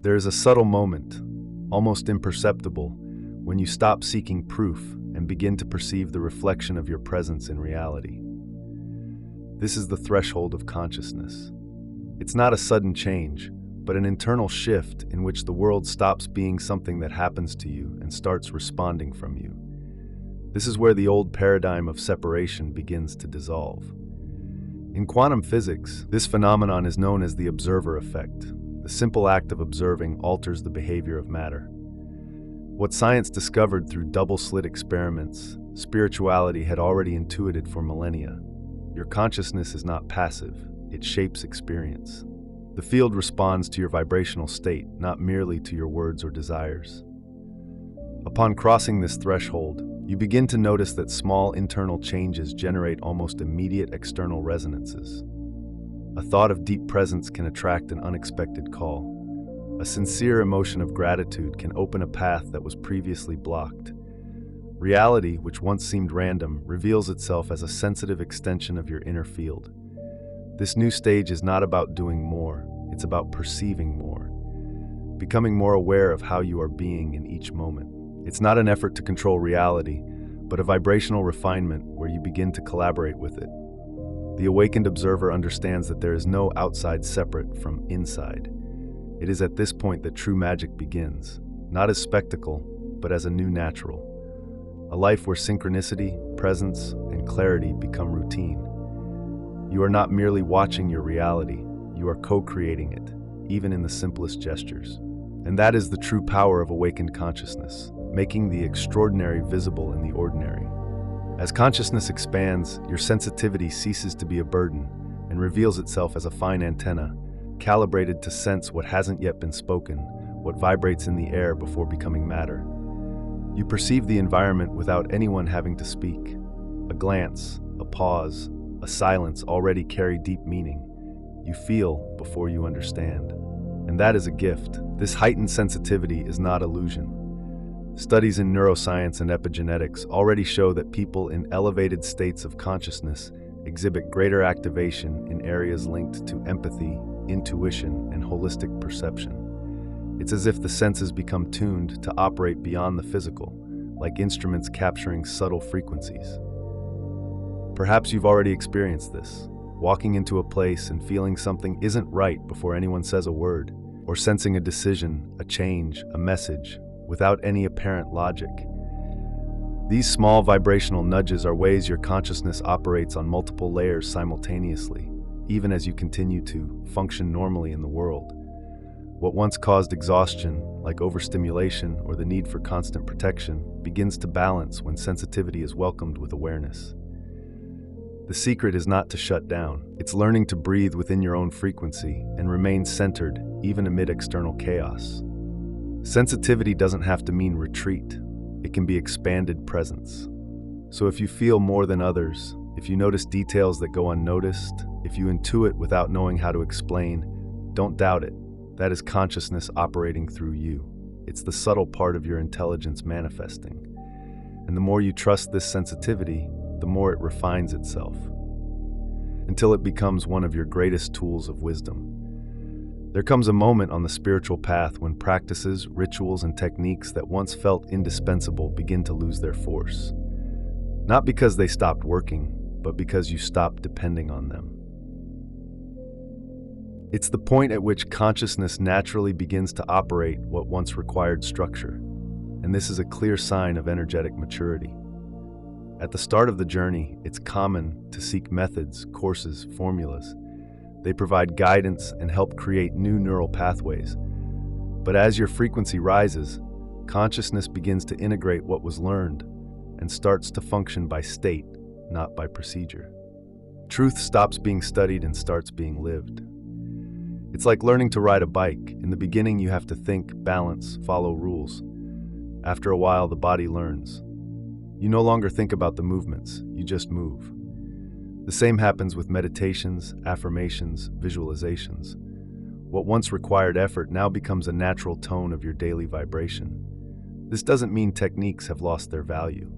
There is a subtle moment, almost imperceptible, when you stop seeking proof and begin to perceive the reflection of your presence in reality. This is the threshold of consciousness. It's not a sudden change, but an internal shift in which the world stops being something that happens to you and starts responding from you. This is where the old paradigm of separation begins to dissolve. In quantum physics, this phenomenon is known as the observer effect. The simple act of observing alters the behavior of matter. What science discovered through double-slit experiments, spirituality had already intuited for millennia. Your consciousness is not passive, it shapes experience. The field responds to your vibrational state, not merely to your words or desires. Upon crossing this threshold, you begin to notice that small internal changes generate almost immediate external resonances. A thought of deep presence can attract an unexpected call. A sincere emotion of gratitude can open a path that was previously blocked. Reality, which once seemed random, reveals itself as a sensitive extension of your inner field. This new stage is not about doing more, it's about perceiving more, becoming more aware of how you are being in each moment. It's not an effort to control reality, but a vibrational refinement where you begin to collaborate with it. The awakened observer understands that there is no outside separate from inside. It is at this point that true magic begins, not as spectacle, but as a new natural. A life where synchronicity, presence, and clarity become routine. You are not merely watching your reality, you are co-creating it, even in the simplest gestures. And that is the true power of awakened consciousness, making the extraordinary visible in the ordinary. As consciousness expands, your sensitivity ceases to be a burden and reveals itself as a fine antenna, calibrated to sense what hasn't yet been spoken, what vibrates in the air before becoming matter. You perceive the environment without anyone having to speak. A glance, a pause, a silence already carry deep meaning. You feel before you understand. And that is a gift. This heightened sensitivity is not illusion. Studies in neuroscience and epigenetics already show that people in elevated states of consciousness exhibit greater activation in areas linked to empathy, intuition, and holistic perception. It's as if the senses become tuned to operate beyond the physical, like instruments capturing subtle frequencies. Perhaps you've already experienced this, walking into a place and feeling something isn't right before anyone says a word, or sensing a decision, a change, a message, without any apparent logic. These small vibrational nudges are ways your consciousness operates on multiple layers simultaneously, even as you continue to function normally in the world. What once caused exhaustion, like overstimulation or the need for constant protection, begins to balance when sensitivity is welcomed with awareness. The secret is not to shut down. It's learning to breathe within your own frequency and remain centered, even amid external chaos. Sensitivity doesn't have to mean retreat. It can be expanded presence. So if you feel more than others, if you notice details that go unnoticed, if you intuit without knowing how to explain, don't doubt it. That is consciousness operating through you. It's the subtle part of your intelligence manifesting. And the more you trust this sensitivity, the more it refines itself, until it becomes one of your greatest tools of wisdom. There comes a moment on the spiritual path when practices, rituals, and techniques that once felt indispensable begin to lose their force. Not because they stopped working, but because you stopped depending on them. It's the point at which consciousness naturally begins to operate what once required structure, and this is a clear sign of energetic maturity. At the start of the journey, it's common to seek methods, courses, formulas. They provide guidance and help create new neural pathways. But as your frequency rises, consciousness begins to integrate what was learned and starts to function by state, not by procedure. Truth stops being studied and starts being lived. It's like learning to ride a bike. In the beginning, you have to think, balance, follow rules. After a while, the body learns. You no longer think about the movements, you just move. The same happens with meditations, affirmations, visualizations. What once required effort now becomes a natural tone of your daily vibration. This doesn't mean techniques have lost their value.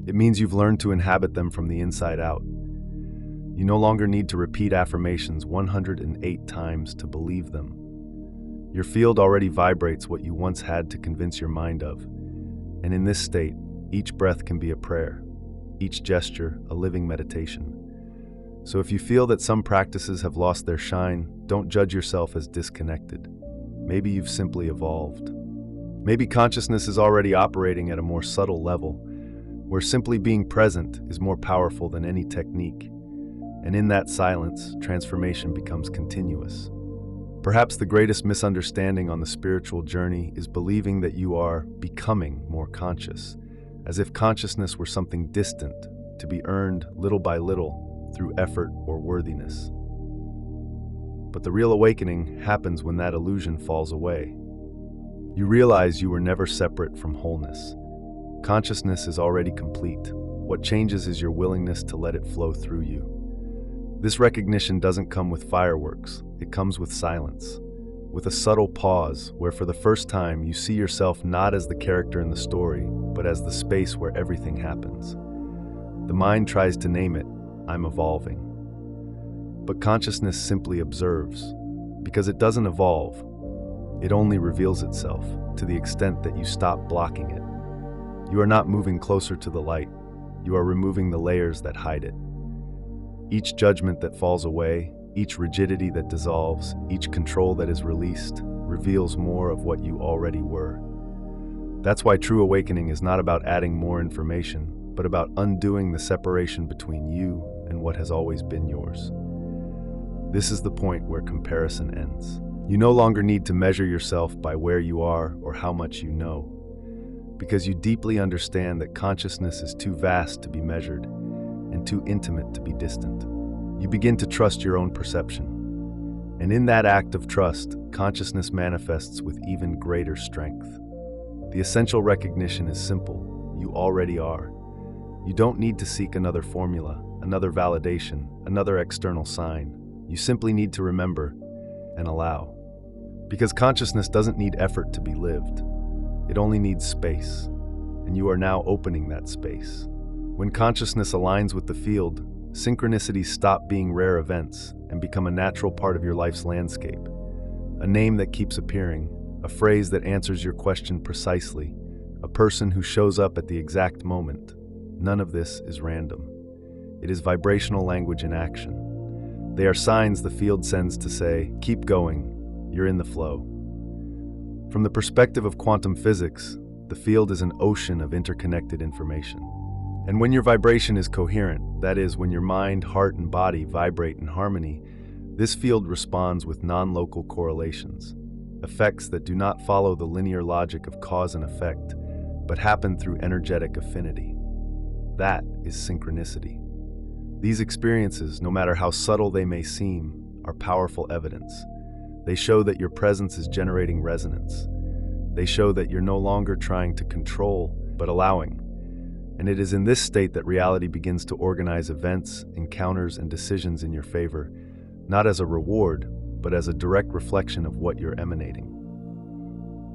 It means you've learned to inhabit them from the inside out. You no longer need to repeat affirmations 108 times to believe them. Your field already vibrates what you once had to convince your mind of. And in this state, each breath can be a prayer, each gesture a living meditation. So if you feel that some practices have lost their shine, don't judge yourself as disconnected. Maybe you've simply evolved. Maybe consciousness is already operating at a more subtle level, where simply being present is more powerful than any technique. And in that silence, transformation becomes continuous. Perhaps the greatest misunderstanding on the spiritual journey is believing that you are becoming more conscious, as if consciousness were something distant, to be earned little by little through effort or worthiness. But the real awakening happens when that illusion falls away. You realize you were never separate from wholeness. Consciousness is already complete. What changes is your willingness to let it flow through you. This recognition doesn't come with fireworks. It comes with silence, with a subtle pause where for the first time you see yourself not as the character in the story, but as the space where everything happens. The mind tries to name it, I'm evolving. But consciousness simply observes, because it doesn't evolve. It only reveals itself to the extent that you stop blocking it. You are not moving closer to the light. You are removing the layers that hide it. Each judgment that falls away, each rigidity that dissolves, each control that is released, reveals more of what you already were. That's why true awakening is not about adding more information, but about undoing the separation between you and what has always been yours. This is the point where comparison ends. You no longer need to measure yourself by where you are or how much you know, because you deeply understand that consciousness is too vast to be measured and too intimate to be distant. You begin to trust your own perception. And in that act of trust, consciousness manifests with even greater strength. The essential recognition is simple. You already are. You don't need to seek another formula, another validation, another external sign. You simply need to remember and allow. Because consciousness doesn't need effort to be lived. It only needs space. And you are now opening that space. When consciousness aligns with the field, synchronicities stop being rare events and become a natural part of your life's landscape. A name that keeps appearing, a phrase that answers your question precisely, a person who shows up at the exact moment. None of this is random. It is vibrational language in action. They are signs the field sends to say, keep going, you're in the flow. From the perspective of quantum physics, the field is an ocean of interconnected information. And when your vibration is coherent, that is, when your mind, heart, and body vibrate in harmony, this field responds with non-local correlations, effects that do not follow the linear logic of cause and effect, but happen through energetic affinity. That is synchronicity. These experiences, no matter how subtle they may seem, are powerful evidence. They show that your presence is generating resonance. They show that you're no longer trying to control, but allowing. And it is in this state that reality begins to organize events, encounters, and decisions in your favor, not as a reward, but as a direct reflection of what you're emanating.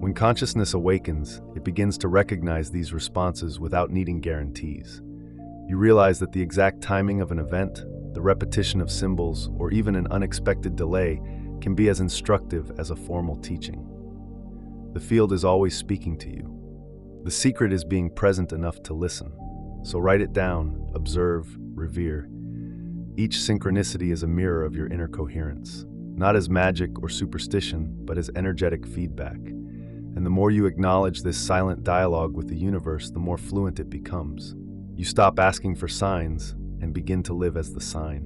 When consciousness awakens, it begins to recognize these responses without needing guarantees. You realize that the exact timing of an event, the repetition of symbols, or even an unexpected delay can be as instructive as a formal teaching. The field is always speaking to you. The secret is being present enough to listen. So write it down, observe, revere. Each synchronicity is a mirror of your inner coherence, not as magic or superstition, but as energetic feedback. And the more you acknowledge this silent dialogue with the universe, the more fluent it becomes. You stop asking for signs and begin to live as the sign.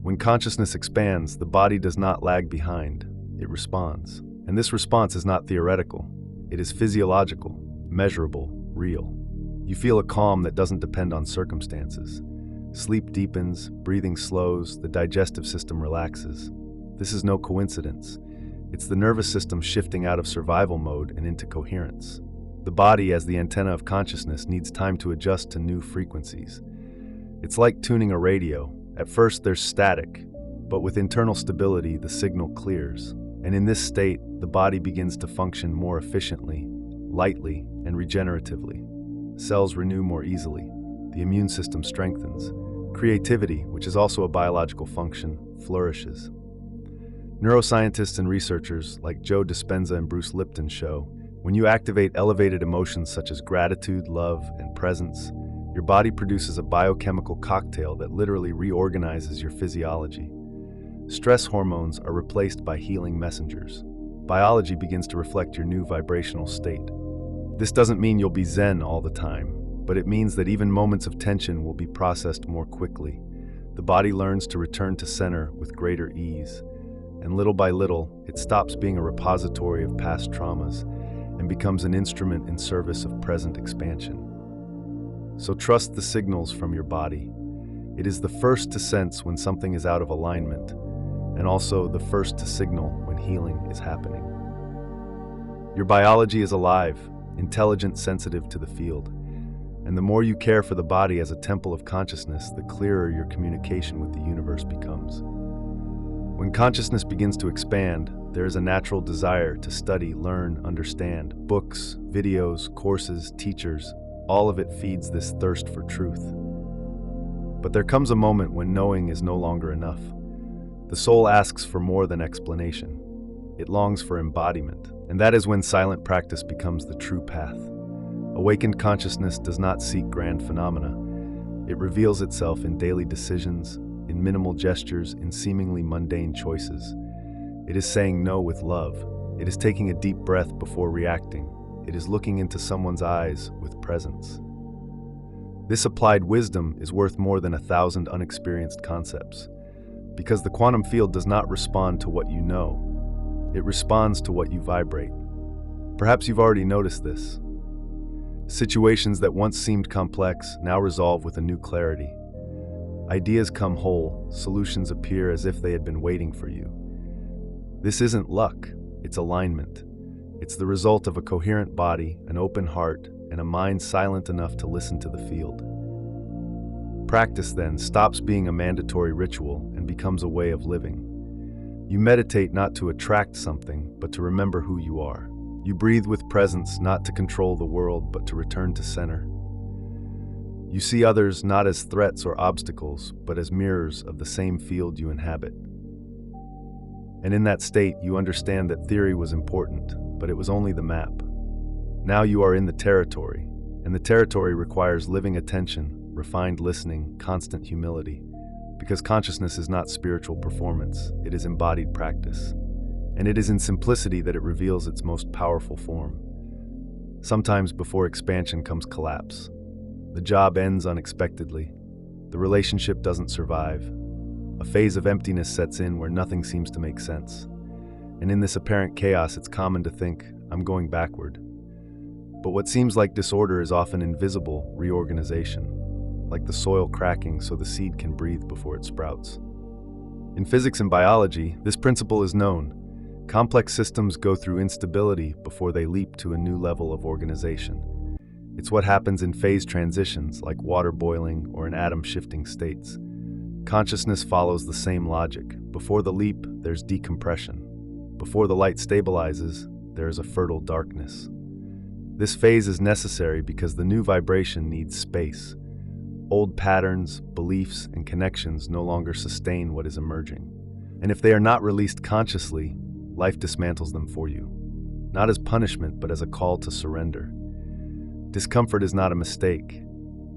When consciousness expands, the body does not lag behind. It responds. And this response is not theoretical. It is physiological, measurable, real. You feel a calm that doesn't depend on circumstances. Sleep deepens, breathing slows, the digestive system relaxes. This is no coincidence. It's the nervous system shifting out of survival mode and into coherence. The body, as the antenna of consciousness, needs time to adjust to new frequencies. It's like tuning a radio. At first, there's static, but with internal stability, the signal clears. And in this state, the body begins to function more efficiently, lightly, and regeneratively. Cells renew more easily. The immune system strengthens. Creativity, which is also a biological function, flourishes. Neuroscientists and researchers like Joe Dispenza and Bruce Lipton show when you activate elevated emotions such as gratitude, love, and presence, your body produces a biochemical cocktail that literally reorganizes your physiology. Stress hormones are replaced by healing messengers. Biology begins to reflect your new vibrational state. This doesn't mean you'll be zen all the time, but it means that even moments of tension will be processed more quickly. The body learns to return to center with greater ease, and little by little, it stops being a repository of past traumas and becomes an instrument in service of present expansion. So trust the signals from your body. It is the first to sense when something is out of alignment, and also the first to signal when healing is happening. Your biology is alive, intelligent, sensitive to the field, and the more you care for the body as a temple of consciousness, the clearer your communication with the universe becomes. When consciousness begins to expand, there is a natural desire to study, learn, understand. Books, videos, courses, teachers, all of it feeds this thirst for truth. But there comes a moment when knowing is no longer enough. The soul asks for more than explanation. It longs for embodiment, and that is when silent practice becomes the true path. Awakened consciousness does not seek grand phenomena. It reveals itself in daily decisions, in minimal gestures, in seemingly mundane choices. It is saying no with love. It is taking a deep breath before reacting. It is looking into someone's eyes with presence. This applied wisdom is worth more than 1,000 unexperienced concepts, because the quantum field does not respond to what you know. It responds to what you vibrate. Perhaps you've already noticed this. Situations that once seemed complex now resolve with a new clarity. Ideas come whole, solutions appear as if they had been waiting for you. This isn't luck, it's alignment. It's the result of a coherent body, an open heart, and a mind silent enough to listen to the field. Practice then stops being a mandatory ritual and becomes a way of living. You meditate not to attract something, but to remember who you are. You breathe with presence not to control the world, but to return to center. You see others not as threats or obstacles, but as mirrors of the same field you inhabit. And in that state, you understand that theory was important, but it was only the map. Now you are in the territory, and the territory requires living attention, refined listening, constant humility, because consciousness is not spiritual performance, it is embodied practice. And it is in simplicity that it reveals its most powerful form. Sometimes before expansion comes collapse. The job ends unexpectedly. The relationship doesn't survive. A phase of emptiness sets in where nothing seems to make sense. And in this apparent chaos, it's common to think, I'm going backward. But what seems like disorder is often invisible reorganization, like the soil cracking so the seed can breathe before it sprouts. In physics and biology, this principle is known. Complex systems go through instability before they leap to a new level of organization. It's what happens in phase transitions, like water boiling or in atom shifting states. Consciousness follows the same logic. Before the leap, there's decompression. Before the light stabilizes, there is a fertile darkness. This phase is necessary because the new vibration needs space. Old patterns, beliefs, and connections no longer sustain what is emerging. And if they are not released consciously, life dismantles them for you. Not as punishment, but as a call to surrender. Discomfort is not a mistake.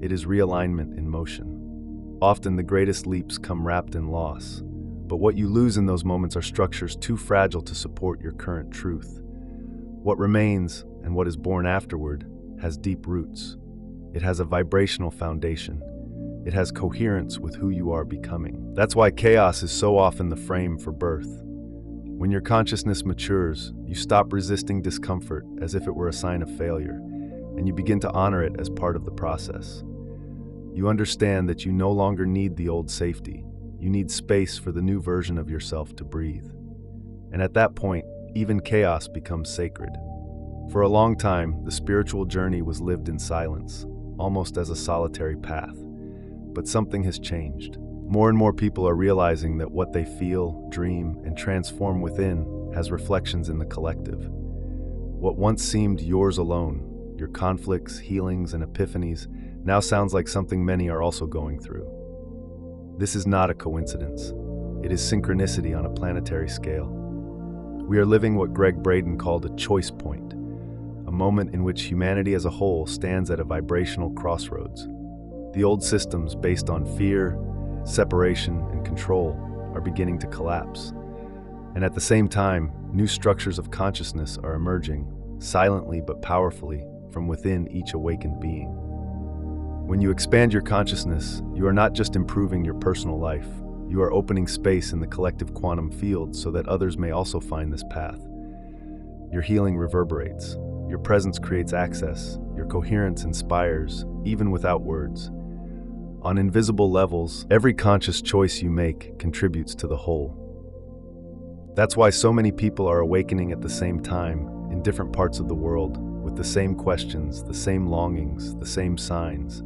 It is realignment in motion. Often the greatest leaps come wrapped in loss, but what you lose in those moments are structures too fragile to support your current truth. What remains, and what is born afterward, has deep roots. It has a vibrational foundation. It has coherence with who you are becoming. That's why chaos is so often the frame for birth. When your consciousness matures, you stop resisting discomfort as if it were a sign of failure, and you begin to honor it as part of the process. You understand that you no longer need the old safety. You need space for the new version of yourself to breathe. And at that point, even chaos becomes sacred. For a long time, the spiritual journey was lived in silence, almost as a solitary path. But something has changed. More and more people are realizing that what they feel, dream, and transform within has reflections in the collective. What once seemed yours alone, your conflicts, healings, and epiphanies, now sounds like something many are also going through. This is not a coincidence. It is synchronicity on a planetary scale. We are living what Greg Braden called a choice point, a moment in which humanity as a whole stands at a vibrational crossroads. The old systems based on fear, separation, and control are beginning to collapse. And at the same time, new structures of consciousness are emerging, silently but powerfully, from within each awakened being. When you expand your consciousness, you are not just improving your personal life, you are opening space in the collective quantum field so that others may also find this path. Your healing reverberates, your presence creates access, your coherence inspires, even without words. On invisible levels, every conscious choice you make contributes to the whole. That's why so many people are awakening at the same time, in different parts of the world, with the same questions, the same longings, the same signs.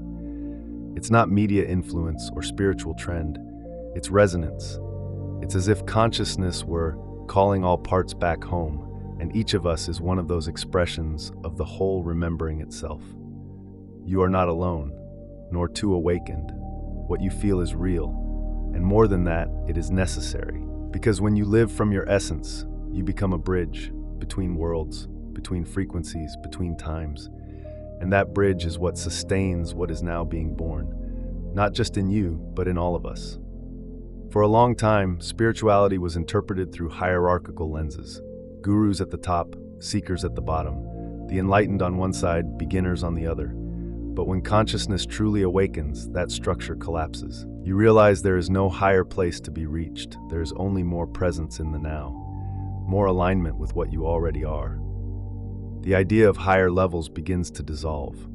It's not media influence or spiritual trend, it's resonance. It's as if consciousness were calling all parts back home, and each of us is one of those expressions of the whole remembering itself. You are not alone, nor too awakened. What you feel is real, and more than that, it is necessary. Because when you live from your essence, you become a bridge between worlds, between frequencies, between times. And that bridge is what sustains what is now being born, not just in you, but in all of us. For a long time, spirituality was interpreted through hierarchical lenses. Gurus at the top, seekers at the bottom, the enlightened on one side, beginners on the other. But when consciousness truly awakens, that structure collapses. You realize there is no higher place to be reached. There is only more presence in the now, more alignment with what you already are. The idea of higher levels begins to dissolve,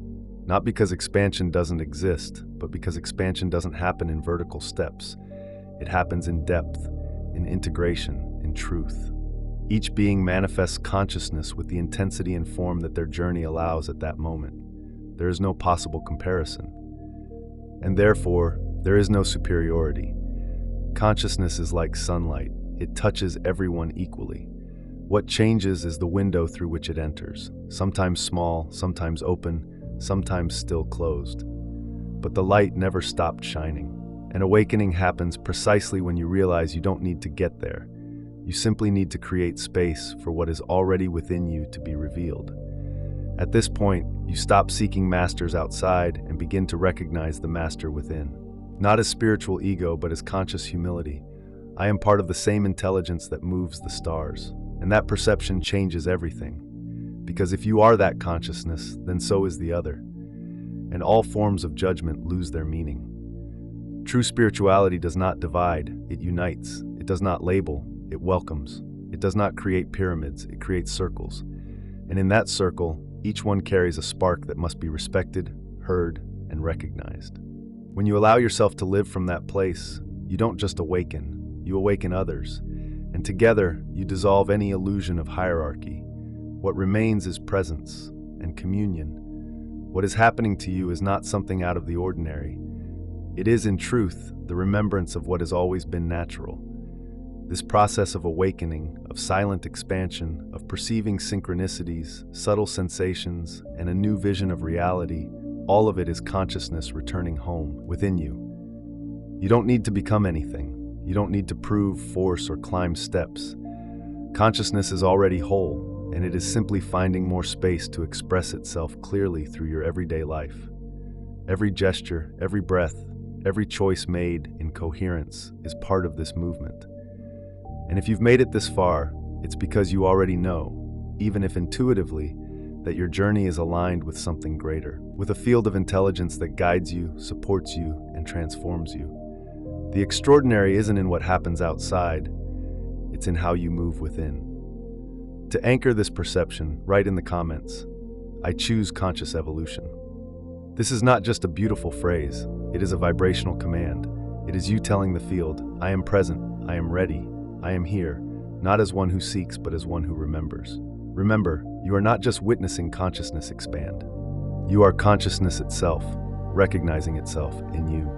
not because expansion doesn't exist, but because expansion doesn't happen in vertical steps. It happens in depth, in integration, in truth. Each being manifests consciousness with the intensity and form that their journey allows at that moment. There is no possible comparison. And therefore, there is no superiority. Consciousness is like sunlight. It touches everyone equally. What changes is the window through which it enters, sometimes small, sometimes open, sometimes still closed. But the light never stopped shining. An awakening happens precisely when you realize you don't need to get there. You simply need to create space for what is already within you to be revealed. At this point, you stop seeking masters outside and begin to recognize the master within. Not as spiritual ego, but as conscious humility. I am part of the same intelligence that moves the stars. And that perception changes everything. Because if you are that consciousness, then so is the other. And all forms of judgment lose their meaning. True spirituality does not divide, it unites. It does not label, it welcomes. It does not create pyramids, it creates circles. And in that circle, each one carries a spark that must be respected, heard, and recognized. When you allow yourself to live from that place, you don't just awaken, you awaken others. And together, you dissolve any illusion of hierarchy. What remains is presence and communion. What is happening to you is not something out of the ordinary. It is, in truth, the remembrance of what has always been natural. This process of awakening, of silent expansion, of perceiving synchronicities, subtle sensations, and a new vision of reality, all of it is consciousness returning home within you. You don't need to become anything. You don't need to prove, force, or climb steps. Consciousness is already whole, and it is simply finding more space to express itself clearly through your everyday life. Every gesture, every breath, every choice made in coherence is part of this movement. And if you've made it this far, it's because you already know, even if intuitively, that your journey is aligned with something greater, with a field of intelligence that guides you, supports you, and transforms you. The extraordinary isn't in what happens outside, it's in how you move within. To anchor this perception, write in the comments, "I choose conscious evolution." This is not just a beautiful phrase, it is a vibrational command. It is you telling the field, I am present, I am ready, I am here, not as one who seeks, but as one who remembers. Remember, you are not just witnessing consciousness expand. You are consciousness itself, recognizing itself in you.